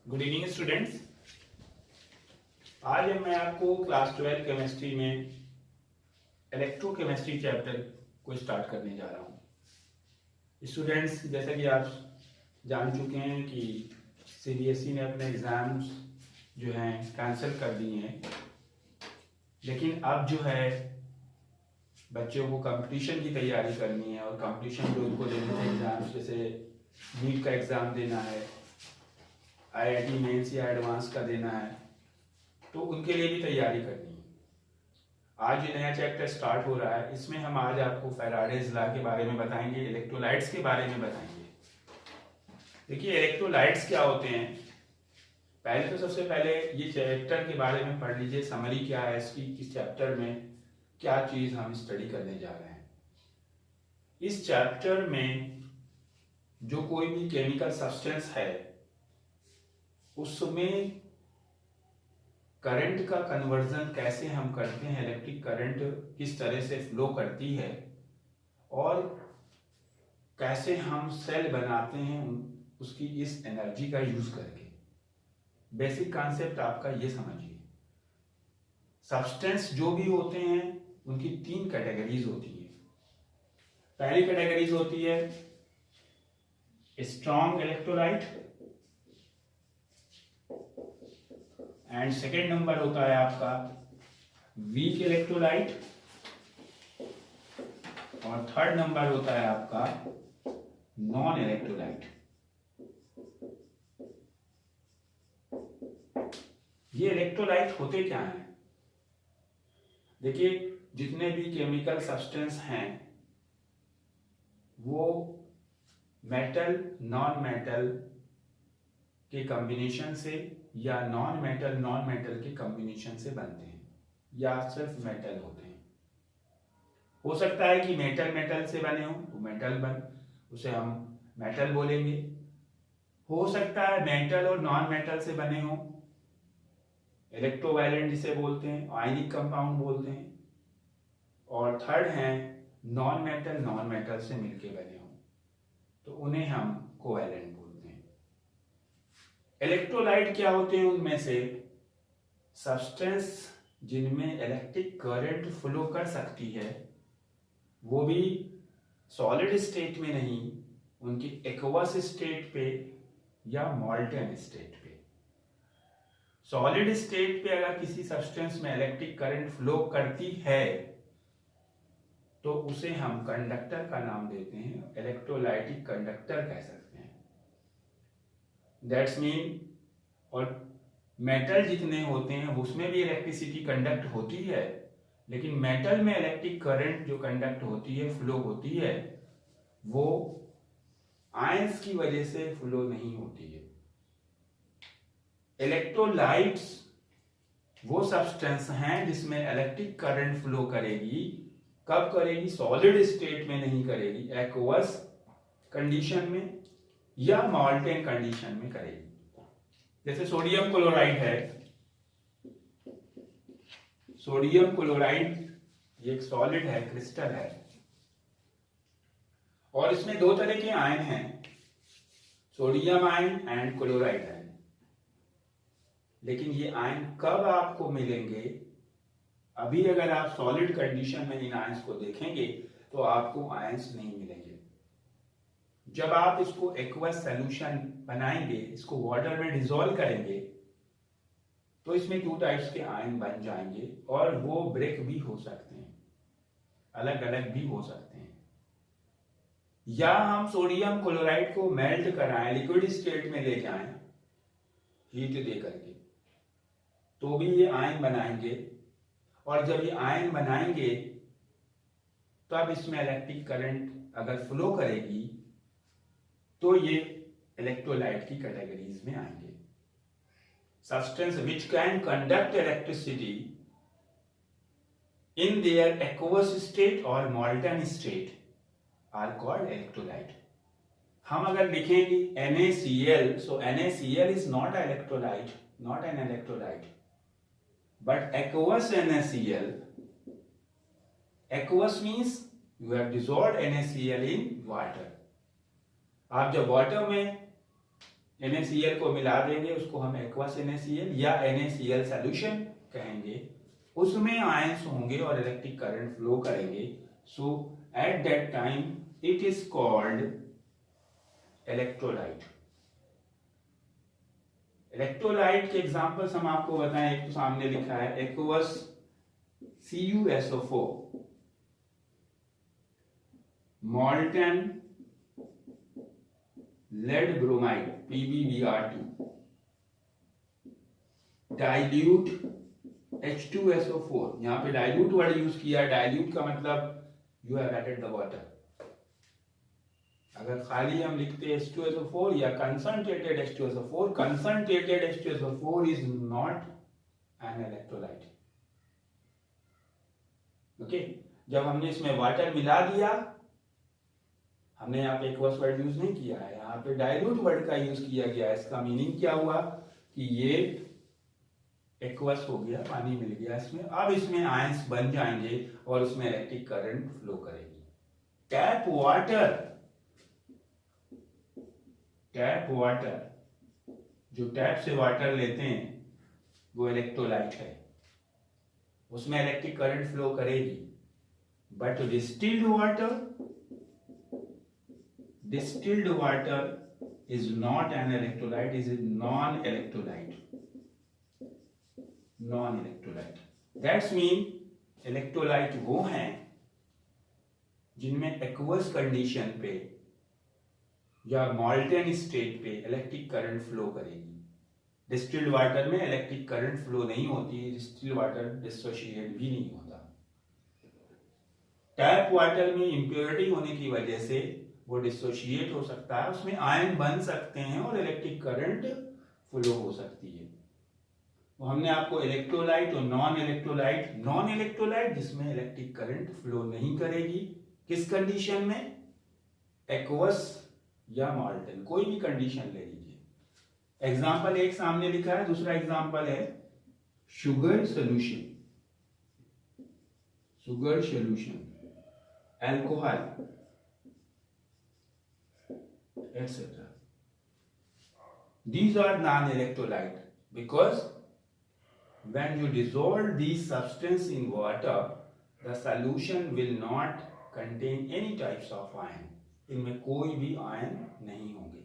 Good evening students. आज मैं आपको क्लास 12 केमिस्ट्री में इलेक्ट्रोकेमिस्ट्री चैप्टर को स्टार्ट करने जा रहा हूँ। स्टूडेंट्स, जैसा कि आप जान चुके हैं कि सीबीएसई ने अपने एग्ज़ाम्स जो हैं कैंसिल कर दिए हैं, लेकिन अब जो है बच्चों को कंपटीशन की तैयारी करनी है और कंपटीशन जो उनको देने हैं एग्ज़ाम्स, जैसे नीट का एग्ज़ाम देना है, आईआईटी मेंस या एडवांस का देना है, तो उनके लिए भी तैयारी करनी है। आज ये नया चैप्टर स्टार्ट हो रहा है। इसमें हम आज आपको फैराडेज लॉ के बारे में बताएंगे, इलेक्ट्रोलाइट्स के बारे में बताएंगे। देखिए, इलेक्ट्रोलाइट्स क्या होते हैं। पहले तो सबसे पहले ये चैप्टर के बारे में पढ़ लीजिए, समरी क्या है इसकी, इस चैप्टर में क्या चीज हम स्टडी करने जा रहे हैं। इस चैप्टर में जो कोई भी केमिकल सब्सटेंस है उसमें करंट का कन्वर्जन कैसे हम करते हैं, इलेक्ट्रिक करंट किस तरह से फ्लो करती है और कैसे हम सेल बनाते हैं उसकी इस एनर्जी का यूज करके। बेसिक कॉन्सेप्ट आपका ये समझिए। सब्सटेंस जो भी होते हैं उनकी तीन कैटेगरीज होती है। पहली कैटेगरीज होती है strong electrolyte, and second number होता है आपका वीक इलेक्ट्रोलाइट, और थर्ड नंबर होता है आपका नॉन इलेक्ट्रोलाइट। ये इलेक्ट्रोलाइट होते क्या हैं? देखिए, जितने भी केमिकल सब्सटेंस हैं वो मेटल नॉन मेटल के कॉम्बिनेशन से या नॉन मेटल के कॉम्बिनेशन से बनते हैं, या सिर्फ मेटल होते हैं। हो सकता है कि मेटल से बने हो तो मेटल बन, उसे हम मेटल बोलेंगे। हो सकता है मेटल और नॉन मेटल से बने हो, इलेक्ट्रोवायलेंट जिसे बोलते हैं, आयनिक कंपाउंड बोलते हैं। और थर्ड है नॉन मेटल से मिलके बने हो तो उन्हें हम कोवैलेंट बोलते हैं। इलेक्ट्रोलाइट क्या होते हैं? उनमें से सब्सटेंस जिनमें इलेक्ट्रिक करंट फ्लो कर सकती है, वो भी सॉलिड स्टेट में नहीं, उनकी एक्वस स्टेट पे या मॉल्टेन स्टेट पे। सॉलिड स्टेट पे अगर किसी सब्सटेंस में इलेक्ट्रिक करंट फ्लो करती है तो उसे हम कंडक्टर का नाम देते हैं, इलेक्ट्रोलाइटिक कंडक्टर कह सकते हैं। दैट्स मीन, और मेटल जितने होते हैं उसमें भी इलेक्ट्रिसिटी कंडक्ट होती है, लेकिन मेटल में इलेक्ट्रिक करंट जो कंडक्ट होती है, फ्लो होती है, वो आयंस की वजह से फ्लो नहीं होती है। इलेक्ट्रोलाइट्स वो सब्सटेंस हैं जिसमें इलेक्ट्रिक करंट फ्लो करेगी। कब करेगी? सॉलिड स्टेट में नहीं करेगी, एक्वस कंडीशन में या मॉल्टेन कंडीशन में करेगी। जैसे सोडियम क्लोराइड है, सोडियम क्लोराइड ये एक सॉलिड है, क्रिस्टल है, और इसमें दो तरह के आयन हैं, sodium ion and chloride ion. लेकिन ये आयन कब आपको मिलेंगे? अभी अगर आप सॉलिड कंडीशन में इन आयंस को देखेंगे तो आपको आयंस नहीं मिलेंगे। जब आप इसको एक्वस सॉल्यूशन बनाएंगे, इसको वाटर में डिसॉल्व करेंगे, तो इसमें टू टाइप्स के आयन बन जाएंगे और वो ब्रेक भी हो सकते हैं, अलग अलग भी हो सकते हैं। या हम सोडियम क्लोराइड को मेल्ट कराएं, लिक्विड स्टेट में ले जाएं हीट दे करके, तो भी ये आयन बनाएंगे। और जब ये आयन बनाएंगे तब इसमें इलेक्ट्रिक करंट अगर फ्लो करेगी तो ये इलेक्ट्रोलाइट की कैटेगरीज में आएंगे। Substance which can conduct electricity in their aqueous state और molten state are called electrolyte. हम अगर लिखेंगे NaCl, so NaCl is not an electrolyte, not an electrolyte, but aqueous NaCl, aqueous means you have dissolved NaCl in water. आप जब water में NaCl को मिला देंगे, उसको हम एक्वस NaCl या NaCl सॉल्यूशन कहेंगे, उसमें आयंस होंगे और इलेक्ट्रिक करंट फ्लो करेंगे। So at that time it is called electrolyte. Electrolyte के एग्जांपल्स हम आपको बताएं, एक तो सामने लिखा है aqueous CuSO4, molten lead bromide PbBr2, dilute H2SO4। यहां पे डाइल्यूट वर्ड यूज किया, डाइल्यूट का मतलब you have added the water. अगर खाली हम लिखते H2SO4 या concentrated H2SO4, concentrated H2SO4 is not an electrolyte. Okay, जब हमने इसमें वाटर मिला दिया, हमने यहाँ पे एक्वस वर्ड यूज नहीं किया है, यहाँ पे डाइल्यूट वर्ड का यूज किया गया। इसका मीनिंग क्या हुआ कि ये एक्वस हो गया, पानी मिल गया इसमें, अब इसमें आयंस बन जाएंगे और उसमें इलेक्ट्रिक करंट फ्लो करेगी। टैप वाटर, जो टैप से वाटर लेते हैं वो इलेक्ट्रोलाइट है, उसमें इलेक्ट्रिक करंट फ्लो करेगी। But distilled water is not an electrolyte, is a non-electrolyte. That's mean electrolyte वो हैं जिनमें एक्वस कंडीशन पे या मॉल्टन स्टेट पे इलेक्ट्रिक करंट फ्लो करेगी। डिस्टिल्ड वाटर में इलेक्ट्रिक करंट फ्लो नहीं होती, डिस्टिल्ड वाटर डिसोशिएट भी नहीं होता। टैप वाटर में इम्प्योरिटी होने की वजह से वो डिसोशिएट हो सकता है, उसमें आयन बन सकते हैं और इलेक्ट्रिक करंट फ्लो हो सकती है। तो हमने आपको इलेक्ट्रोलाइट और नॉन इलेक्ट्रोलाइट जिसमें इलेक्ट्रिक करंट फ्लो नहीं करेगी, किस कंडीशन में? एक्वस या मॉल्टन, कोई भी कंडीशन ले लीजिए। एग्जांपल एक सामने लिखा है, दूसरा एग्जांपल है sugar solution, alcohol etc. These are non-electrolyte because when you dissolve these substance in water, the solution will not contain any types of ion. इनमें कोई भी आयन नहीं होंगे।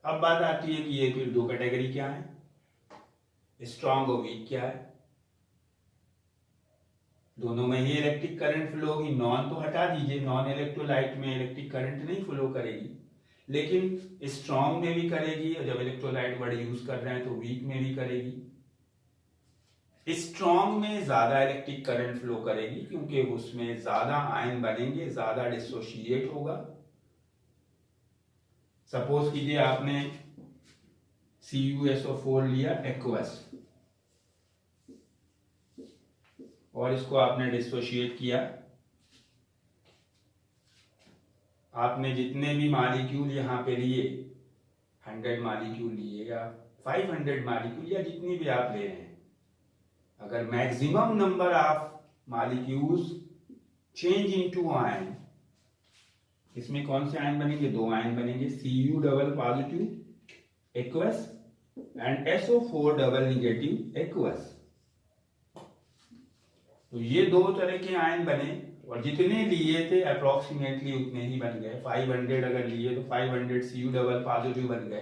अब बात आती है कि ये फिर दो कैटेगरी क्या है, स्ट्रॉन्ग और वीक क्या है। दोनों में ही इलेक्ट्रिक करंट फ्लो होगी। नॉन तो हटा दीजिए, नॉन इलेक्ट्रोलाइट में इलेक्ट्रिक करंट नहीं फ्लो करेगी, लेकिन स्ट्रॉन्ग में भी करेगी, और जब इलेक्ट्रोलाइट वर्ड यूज कर रहे हैं तो वीक में भी करेगी। स्ट्रॉन्ग में ज्यादा इलेक्ट्रिक करंट फ्लो करेगी क्योंकि उसमें ज्यादा आयन बनेंगे, ज्यादा डिसोशिएट होगा। सपोज कीजिए आपने CuSO4 लिया एक्वस और इसको आपने डिसोशिएट किया। आपने जितने भी मॉलिक्यूल यहाँ पे लिए, 100 मॉलिक्यूल लिए या 500 मॉलिक्यूल या जितनी भी आप ले रहे हैं, अगर maximum number of molecules change into ion, इसमें कौन से आयन बनेंगे? दो आयन बनेंगे, Cu double positive aqueous and SO4 double negative aqueous. तो ये दो तरह के आयन बने और जितने लिए थे अप्रोक्सीमेटली उतने ही बन गए। 500 अगर लिए तो 500 Cu डबल पॉजिटिव बन गए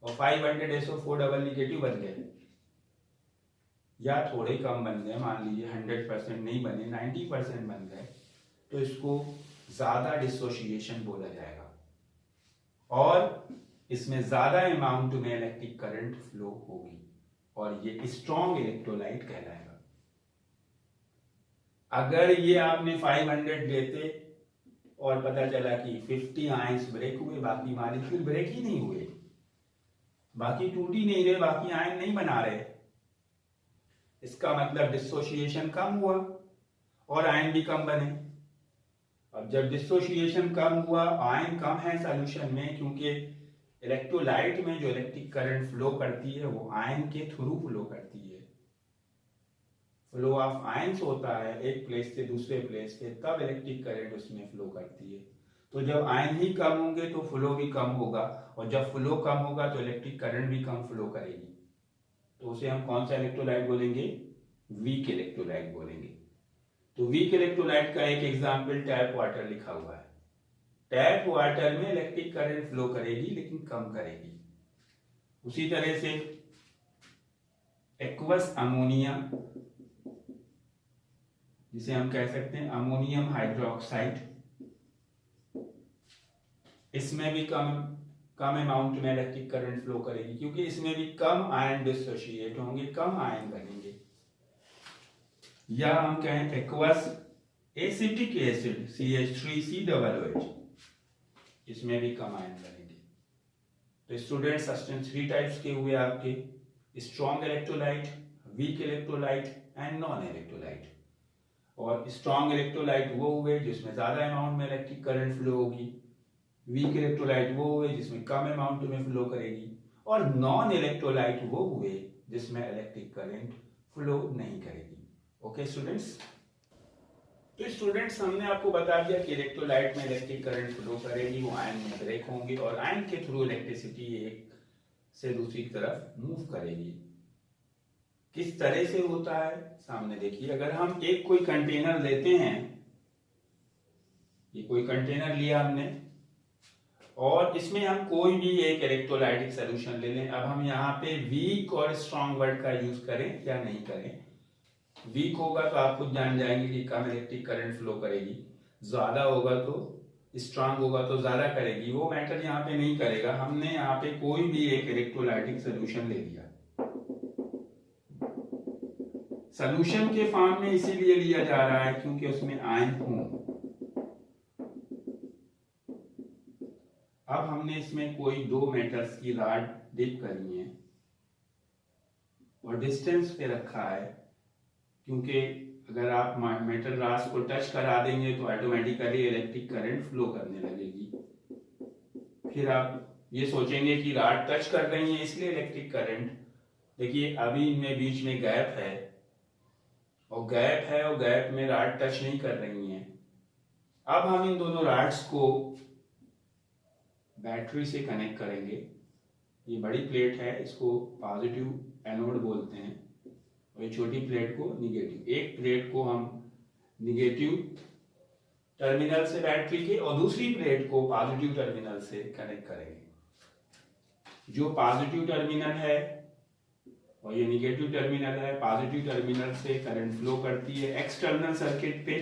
और 500 SO4 डबल निगेटिव बन गए, या थोड़े कम बन गए, मान लीजिए 100% नहीं बने, 90% बन गए, तो इसको ज्यादा डिसोसिएशन बोला जाएगा और इसमें ज्यादा अमाउंट में इलेक्ट्रिक करंट फ्लो होगी और ये स्ट्रॉन्ग इलेक्ट्रोलाइट कहलाएगा। अगर ये आपने 500 लेते और पता चला कि 50 आयंस ब्रेक हुए, बाकी मॉलिक्यूल ब्रेक ही नहीं हुए, बाकी टूट ही नहीं रहे, बाकी आयन नहीं बना रहे, इसका मतलब डिसोसिएशन कम हुआ और आयन भी कम बने। अब जब डिसोसिएशन कम हुआ, आयन कम है सॉल्यूशन में, क्योंकि इलेक्ट्रोलाइट में जो इलेक्ट्रिक करंट फ्लो करती है वो आयन के थ्रू फ्लो करती है। फ्लो ऑफ आयंस होता है एक प्लेस से दूसरे प्लेस पे, तब इलेक्ट्रिक करंट उसमें फ्लो करती है। तो जब आयन ही कम होंगे तो फ्लो भी कम होगा, और जब फ्लो कम होगा तो इलेक्ट्रिक करंट भी कम फ्लो करेगी। तो उसे हम कौन सा इलेक्ट्रोलाइट बोलेंगे? वीक इलेक्ट्रोलाइट बोलेंगे। तो वीक इलेक्ट्रोलाइट का एक एग्जाम्पल टैप वाटर लिखा हुआ है। टैप वाटर में इलेक्ट्रिक करंट फ्लो करेगी लेकिन कम करेगी। उसी तरह से एक्वस अमोनिया, जिसे हम कह सकते हैं अमोनियम हाइड्रोक्साइड, इसमें भी कम अमाउंट में इलेक्ट्रिक करंट फ्लो करेगी, क्योंकि इसमें भी कम आयन डिसोशिएट होंगे, कम आयन बनेंगे। या हम कहें एक्वस एसिटिक एसिड CH3COOH, इसमें भी कम आयन बनेंगे। तो स्टूडेंट सब्सटेंस 3 टाइप्स के हुए आपके, strong electrolyte, weak electrolyte and non electrolyte. और स्ट्रॉन्ग इलेक्ट्रोलाइट वो हुए जिसमें ज्यादा अमाउंट में इलेक्ट्रिक करंट फ्लो होगी, वीक इलेक्ट्रोलाइट वो हुए जिसमें कम अमाउंट में फ्लो करेगी, और नॉन इलेक्ट्रोलाइट वो हुए जिसमें इलेक्ट्रिक करंट फ्लो नहीं करेगी। ओके स्टूडेंट्स, तो स्टूडेंट्स हमने आपको बता दिया कि इलेक्ट्रोलाइट में इलेक्ट्रिक करंट फ्लो करेगी, वो आयन में ब्रेक होंगे और आयन के थ्रू इलेक्ट्रिसिटी एक से दूसरी तरफ मूव करेगी। किस तरह से होता है सामने देखिए। अगर हम एक कोई कंटेनर लेते हैं, ये कोई कंटेनर लिया हमने, और इसमें हम कोई भी एक इलेक्ट्रोलाइटिक सोल्यूशन ले लें। अब हम यहाँ पे वीक और स्ट्रॉन्ग वर्ड का यूज करें या नहीं करें। वीक होगा तो आप खुद जान जाएंगे कि कम इलेक्ट्रिक करंट फ्लो करेगी, ज्यादा होगा तो स्ट्रॉन्ग होगा तो ज्यादा करेगी, वो मैटर यहाँ पे नहीं करेगा। हमने यहाँ पे कोई भी एक इलेक्ट्रोलाइटिक सोल्यूशन ले लिया, सोल्यूशन के फॉर्म में इसीलिए लिया जा रहा है क्योंकि उसमें आयन हो। अब हमने इसमें कोई 2 मेटल्स की रॉड डिप करनी है और डिस्टेंस पे रखा है, क्योंकि अगर आप मेटल रॉड्स को टच करा देंगे तो ऑटोमेटिकली इलेक्ट्रिक करंट फ्लो करने लगेगी। फिर आप ये सोचेंगे कि रॉड टच कर रही है इसलिए इलेक्ट्रिक करंट। देखिए अभी इनमें बीच में गैप है और गैप में रॉड टच नहीं कर रही है। अब हम इन दोनों रॉड्स को बैटरी से कनेक्ट करेंगे। ये बड़ी प्लेट है, इसको पॉजिटिव एनोड बोलते हैं, और ये छोटी प्लेट को निगेटिव। एक प्लेट को हम निगेटिव टर्मिनल से बैटरी के और दूसरी प्लेट को पॉजिटिव टर्मिनल से कनेक्ट करेंगे। जो पॉजिटिव टर्मिनल है और ये निगेटिव टर्मिनल है, पॉजिटिव टर्मिनल से करंट फ्लो करती है एक्सटर्नल सर्किट पे,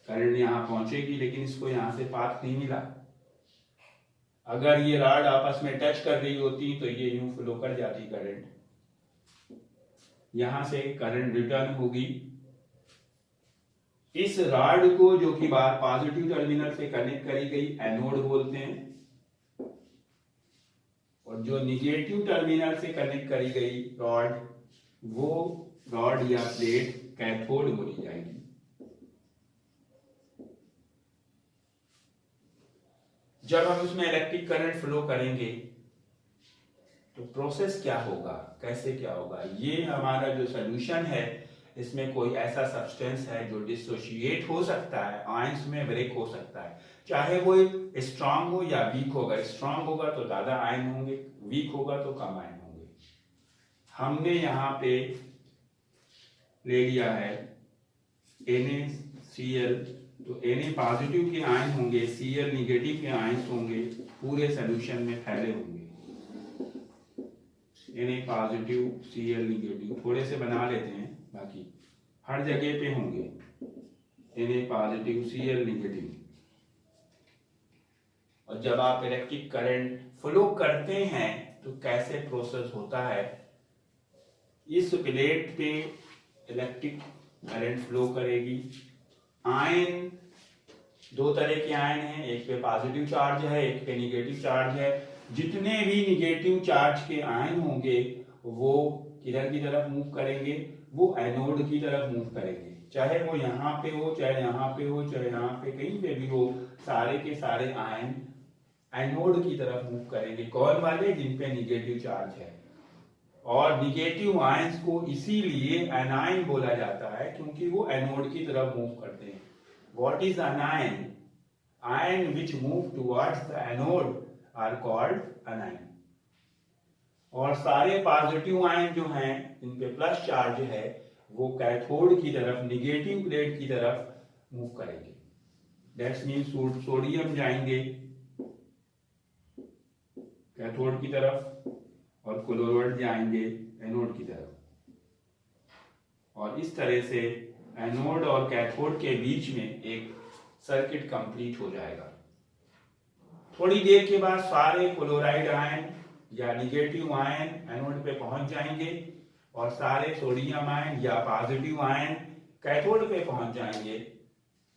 करंट यहां पहुंचेगी, लेकिन इसको यहां से पाथ नहीं मिला। अगर ये रॉड आपस में टच कर रही होती तो ये यूं फ्लो कर जाती करंट, यहां से करंट रिटर्न होगी। इस रॉड को जो कि बाहर पॉजिटिव टर्मिनल से कनेक्ट करी गई एनोड बोलते हैं, और जो निगेटिव टर्मिनल से कनेक्ट करी गई रॉड, वो रॉड या प्लेट कैथोड बोली जाएगी। जब हम उसमें इलेक्ट्रिक करंट फ्लो करेंगे तो प्रोसेस क्या होगा, कैसे क्या होगा। ये हमारा जो सॉल्यूशन है, इसमें कोई ऐसा सब्सटेंस है जो डिसोशिएट हो सकता है, आयंस में ब्रेक हो सकता है, चाहे वो स्ट्रांग हो या वीक होगा। स्ट्रांग होगा तो ज्यादा आयन होंगे, वीक होगा तो कम आयन होंगे। हमने यहाँ पे ले लिया है NaCl, तो Na पॉजिटिव के आयन होंगे, Cl निगेटिव के आयन होंगे, पूरे सॉल्यूशन में फैले होंगे। Na पॉजिटिव Cl निगेटिव, थोड़े से बना लेते हैं, बाकी हर जगह पे होंगे Na पॉजिटिव Cl निगेटिव। और जब आप इलेक्ट्रिक करंट फ्लो करते हैं तो कैसे प्रोसेस होता है। इस प्लेट पे इलेक्ट्रिक करंट फ्लो करेगी। आयन 2 तरह के आयन हैं, एक पे पॉजिटिव चार्ज है, एक पे निगेटिव चार्ज है। जितने भी निगेटिव चार्ज के आयन होंगे वो किधर की तरफ मूव करेंगे, वो एनोड की तरफ मूव करेंगे। चाहे वो यहाँ पे हो, चाहे यहाँ पे हो, चाहे यहाँ पे कहीं पे भी हो, सारे के सारे आयन एनोड की तरफ मूव करेंगे। कौन वाले? जिन पे निगेटिव चार्ज है। और निगेटिव आयंस को इसीलिए एनायन बोला जाता है क्योंकि वो एनोड की तरफ मूव करते हैं। What is anion? Ion which move towards the anode are called anion. और सारे पॉजिटिव आयन जो हैं जिनपे प्लस चार्ज है वो कैथोड की तरफ, निगेटिव प्लेट की तरफ मूव करेंगे। दैट्स मीन सोडियम जाएंगे कैथोड की तरफ और क्लोराइड जाएंगे एनोड की तरफ। और इस तरह से एनोड और कैथोड के बीच में एक सर्किट कंप्लीट हो जाएगा। थोड़ी देर के बाद सारे क्लोराइड आयन या निगेटिव आयन एनोड पे पहुंच जाएंगे और सारे सोडियम आयन या पॉजिटिव आयन कैथोड पे पहुंच जाएंगे।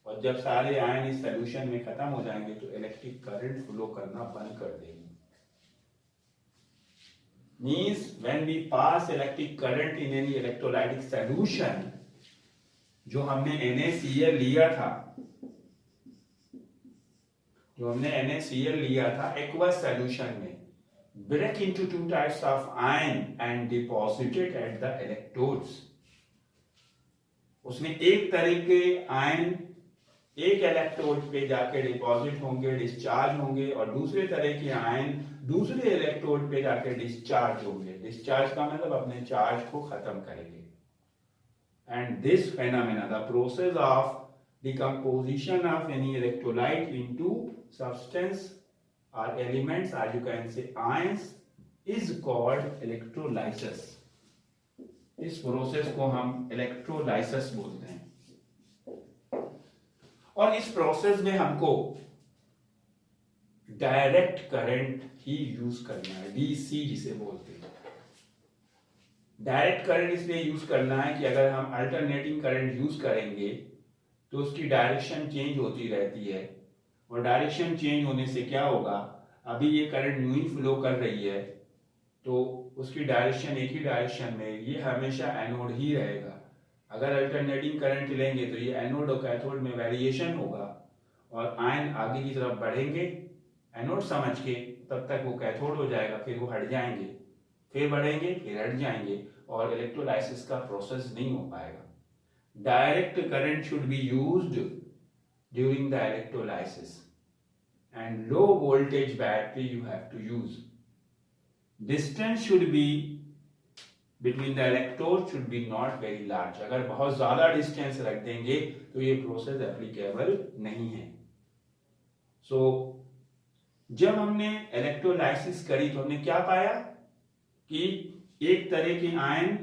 और जब सारे आयन इस सॉल्यूशन में खत्म हो जाएंगे तो इलेक्ट्रिक करंट फ्लो करना बंद कर देंगे। Means when we pass electric current in any electrolytic solution, जो हमने NaCl लिया था, aqueous solution में, break into two types of ion and deposited at the electrodes. उसमें एक तरह के आयन एक इलेक्ट्रोड पे जाके डिपॉजिट होंगे, डिस्चार्ज होंगे, और दूसरे तरह के आयन दूसरे इलेक्ट्रोड पे जाके डिस्चार्ज होंगे। डिस्चार्ज का मतलब अपने चार्ज को खत्म करेंगे। And this phenomena, the process of decomposition of any electrolyte into substance or elements, or you can say ions, is called electrolysis. इस प्रोसेस को हम इलेक्ट्रोलाइसिस बोलते हैं। और इस प्रोसेस में हमको डायरेक्ट करंट ही यूज करना है, डीसी जिसे बोलते हैं। डायरेक्ट करंट इसलिए यूज करना है कि अगर हम अल्टरनेटिंग करंट यूज करेंगे तो उसकी डायरेक्शन चेंज होती रहती है, और डायरेक्शन चेंज होने से क्या होगा, अभी ये करंट यूं ही फ्लो कर रही है तो उसकी डायरेक्शन एक ही डायरेक्शन में, ये हमेशा एनोड ही रहेगा। अगर अल्टरनेटिंग करंट लेंगे तो ये एनोड और कैथोड में वेरिएशन होगा और आयन आगे की तरफ बढ़ेंगे एनोड समझ के, तब तक वो कैथोड हो जाएगा, फिर वो हट जाएंगे, फिर बढ़ेंगे, फिर हट जाएंगे, और इलेक्ट्रोलाइसिस का प्रोसेस नहीं हो पाएगा। Direct current should be used during the electrolysis, and low voltage battery you have to use. Distance should be between the electrodes should be not very large. अगर बहुत ज्यादा डिस्टेंस रख देंगे तो ये प्रोसेस एप्लीकेबल नहीं है। सो जब हमने इलेक्ट्रोलाइसिस करी तो हमने क्या पाया कि एक तरह के आयन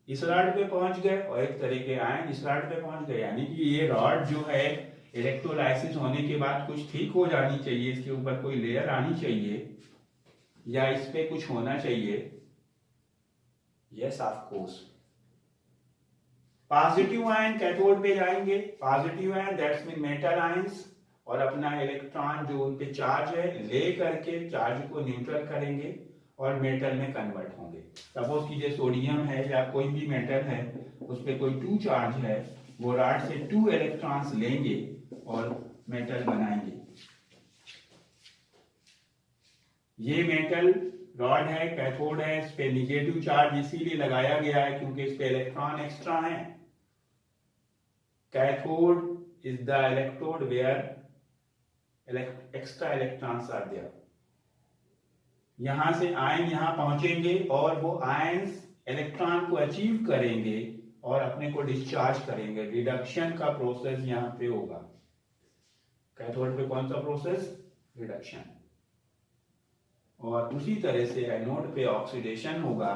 इस रॉड पे पहुंच गए और एक तरह के आयन इस रॉड पे पहुंच गए। यानी कि ये रॉड जो है इलेक्ट्रोलाइसिस होने के बाद कुछ ठीक हो जानी चाहिए, इसके ऊपर कोई लेयर आनी चाहिए या इस पे कुछ होना चाहिए। Yes of course. Positive ion cathode पे जाएंगे, positive ion that's mean metal ions, और अपना इलेक्ट्रॉन जो उन पे चार्ज है ले करके चार्ज को न्यूट्रल करेंगे और मेटल में कन्वर्ट होंगे। सपोज कीजिए सोडियम है या कोई भी मेटल है, उस पर कोई 2 चार्ज है, वो रॉड से 2 इलेक्ट्रॉन्स लेंगे और मेटल बनाएंगे। ये मेटल रॉड है, कैथोड है, इस पे निगेटिव चार्ज इसीलिए लगाया गया है क्योंकि इस पे इलेक्ट्रॉन एक्स्ट्रा है। Cathode is the electrode where extra electrons are there. यहां से आयन यहां पहुंचेंगे और वो आयंस इलेक्ट्रॉन को अचीव करेंगे और अपने को डिस्चार्ज करेंगे। रिडक्शन का प्रोसेस यहां पे होगा। कैथोड पे कौन सा प्रोसेस? रिडक्शन। और उसी तरह से एनोड पे ऑक्सीडेशन होगा,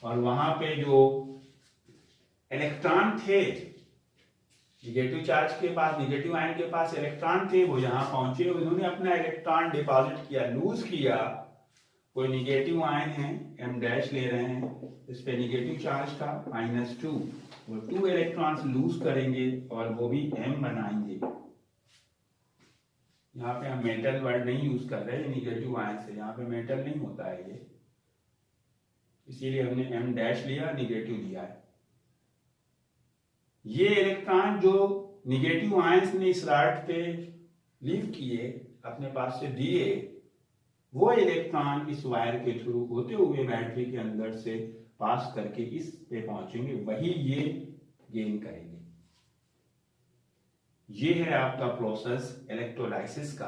और वहां पे जो इलेक्ट्रॉन थे निगेटिव चार्ज के पास, निगेटिव आयन के पास इलेक्ट्रॉन थे, वो यहां पहुंचे, उन्होंने अपना इलेक्ट्रॉन डिपॉजिट किया, लूज किया। कोई निगेटिव आयन है, m डैश ले रहे हैं, इस पे निगेटिव चार्ज था -2, वो 2 इलेक्ट्रॉन्स लूज करेंगे और वो भी m बनाएंगे। यहाँ पे हम मेटल वर्ड नहीं यूज कर रहे हैं निगेटिव आयन से, यहाँ पे मेटल नहीं होता है ये, इसीलिए हमने m डैश लिया, निगेटिव लिया है। ये इलेक्ट्रॉन जो निगेटिव आयंस ने इस रॉड पे लीव किए, अपने पास से दिए, वो इलेक्ट्रॉन इस वायर के थ्रू होते हुए बैटरी के अंदर से पास करके इस पे पहुंचेंगे, वही ये गेन करेंगे। ये है आपका प्रोसेस इलेक्ट्रोलाइसिस का।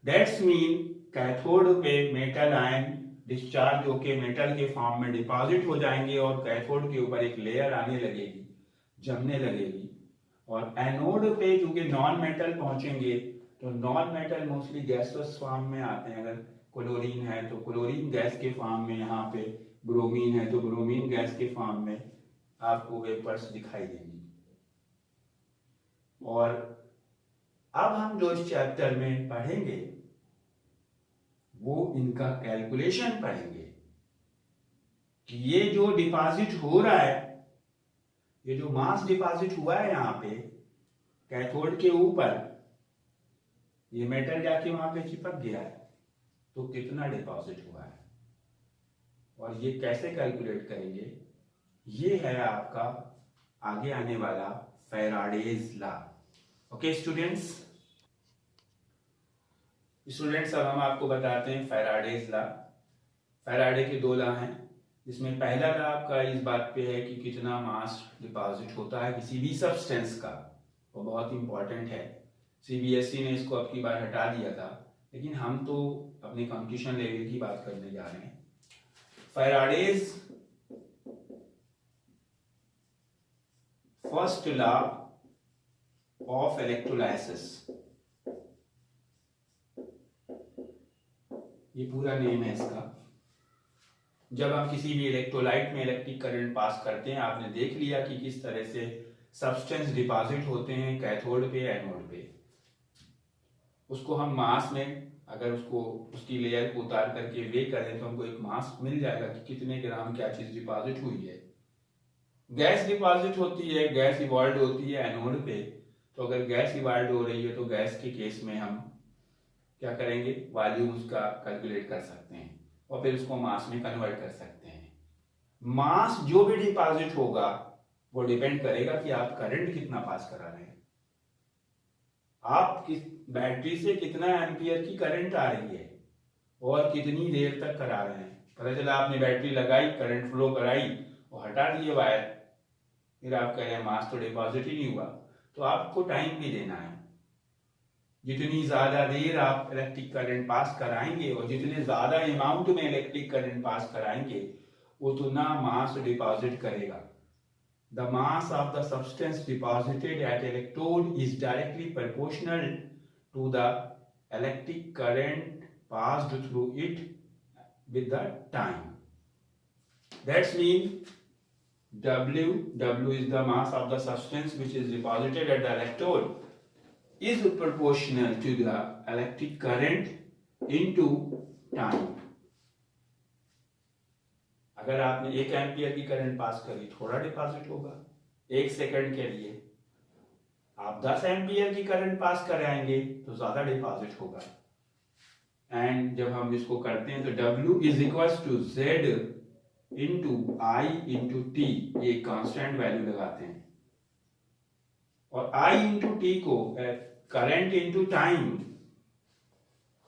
दैट्स मीन कैथोड पे मेटल आयन डिस्चार्ज होके मेटल के फॉर्म में डिपॉजिट हो जाएंगे और कैथोड के ऊपर एक लेयर आने लगेगी, जमने लगेगी। और एनोड पे चूंकि नॉन मेटल पहुंचेंगे तो नॉन मेटल मोस्टली गैसोस फॉर्म में आते हैं। अगर क्लोरीन है तो क्लोरीन गैस के फॉर्म में, यहाँ पे ब्रोमीन है तो ब्रोमीन गैस के फॉर्म में आपको वेपर्स दिखाई देंगी। और अब हम जो इस चैप्टर में पढ़ेंगे वो इनका कैलकुलेशन पढ़ेंगे कि ये जो डिपॉजिट हो रहा है, ये जो मास डिपॉजिट हुआ है यहाँ पे कैथोड के ऊपर, ये मेटल जाके वहां पे चिपक गया है, तो कितना डिपॉजिट हुआ है और ये कैसे कैलकुलेट करेंगे, ये है आपका आगे आने वाला फैराडेज लॉ। ओके स्टूडेंट्स, अब हम आपको बताते हैं फैराडेज लॉ। फैराडे के दो लॉ हैं, जिसमें पहला लॉ आपका इस बात पे है कि कितना मास डिपॉजिट होता है किसी भी सब्सटेंस का, वो बहुत इंपॉर्टेंट है। सीबीएसई ने इसको अब की बार हटा दिया था, लेकिन हम तो अपने कंप्यूटेशन लेवल की बात करने जा रहे हैं। Faraday's first law of electrolysis, ये पूरा नेम है इसका। जब हम किसी भी इलेक्ट्रोलाइट में इलेक्ट्रिक करंट पास करते हैं, आपने देख लिया कि किस तरह से सब्सटेंस डिपॉजिट होते हैं कैथोड पे, एनोड पे। उसको हम मास में, अगर उसको उसकी लेयर को उतार करके वे करें तो हमको एक मास मिल जाएगा कि कितने ग्राम क्या चीज डिपॉजिट हुई है। गैस डिपॉजिट होती है, गैस इवॉल्व होती है एनोड पे, तो अगर गैस इवॉल्व हो रही है तो गैस के केस में हम क्या करेंगे, वॉल्यूम उसका कैलकुलेट कर सकते हैं और फिर उसको मास में कन्वर्ट कर सकते हैं। मास जो भी डिपॉजिट होगा वो डिपेंड करेगा कि आप करंट कितना पास करा रहे हैं, आप किस बैटरी से कितना एम्पियर की करंट आ रही है और कितनी देर तक करा रहे हैं। पता चला आपने बैटरी लगाई, करंट फ्लो कराई और हटा दिए वायर, फिर आप कह रहे हैं मास तो डिपॉजिट ही नहीं हुआ। तो आपको टाइम भी देना है, जितनी ज्यादा देर आप इलेक्ट्रिक करंट पास कराएंगे और जितने ज्यादा अमाउंट में इलेक्ट्रिक करंट पास कराएंगे उतना मास डिपॉजिट करेगा। The mass of the substance deposited at electrode is directly proportional to the electric current passed through it with the time. That means W is the mass of the substance which is deposited at the electrode, is proportional to the electric current into time. अगर आपने 1 ampere की current pass करी, थोड़ा deposit होगा 1 second के लिए। आप 10 ampere की करंट पास कराएंगे तो ज्यादा डिपॉजिट होगा। एंड जब हम इसको करते हैं तो W is equal to Z into I into T, ये कांस्टेंट वैल्यू लगाते हैं। और I इंटू T को करंट इंटू टाइम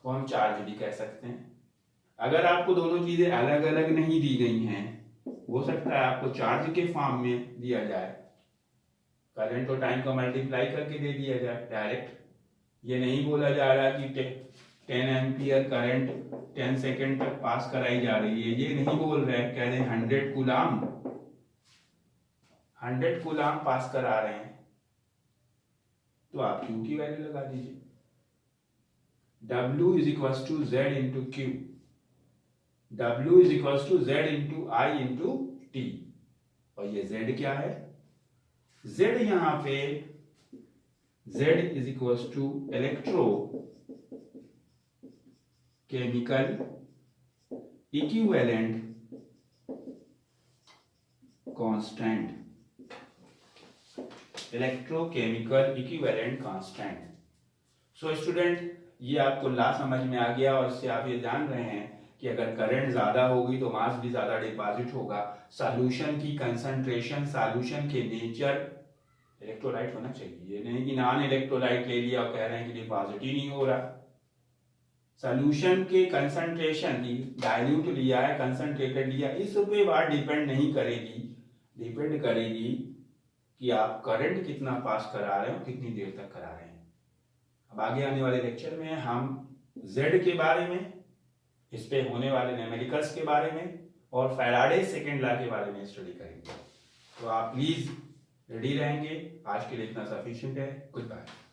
को हम चार्ज भी कह सकते हैं। अगर आपको दोनों चीजें अलग अलग नहीं दी गई हैं, हो सकता है आपको चार्ज के फॉर्म में दिया जाए, करंट और टाइम को मल्टीप्लाई करके दे दिया जाए डायरेक्ट। ये नहीं बोला जा रहा कि 10 एम्पियर करंट 10 सेकंड तक पास कराई जा रही है, ये नहीं बोल रहे हैं। कह रहे हैं 100 कूलाम पास करा रहे हैं, तो आप Q की वैल्यू लगा दीजिए। W is equal to Z into Q, W is equal to Z into I into T। और ये Z क्या है, Z यहां पे Z is equal to electrochemical equivalent constant, electrochemical equivalent constant. So student, ये आपको ला समझ में आ गया और इससे आप ये जान रहे हैं कि अगर करंट ज्यादा होगी तो मास भी ज्यादा डिपॉजिट होगा। सॉल्यूशन की कंसंट्रेशन, सॉल्यूशन के नेचर, इलेक्ट्रोलाइट होना चाहिए, ये नहीं कि नॉन इलेक्ट्रोलाइट ले लिया और कह रहे हैं कि डिपॉजिट ही नहीं हो रहा। सॉल्यूशन के कंसंट्रेशन की, डाइल्यूट लिया है, कंसंट्रेटेड लिया, इस पे बात डिपेंड नहीं करेगी, डिपेंड करेगी कि आप करंट कितना पास करा रहे हो, कितनी देर तक करा रहे हैं। अब आगे आने वाले लेक्चर में हम Z के बारे में, इस पे होने वाले न्यूमेरिकल्स के बारे में और फैराडे सेकेंड लॉ के बारे में स्टडी करेंगे। तो आप प्लीज रेडी रहेंगे। आज के लिए इतना सफिशिएंट है। Good bye.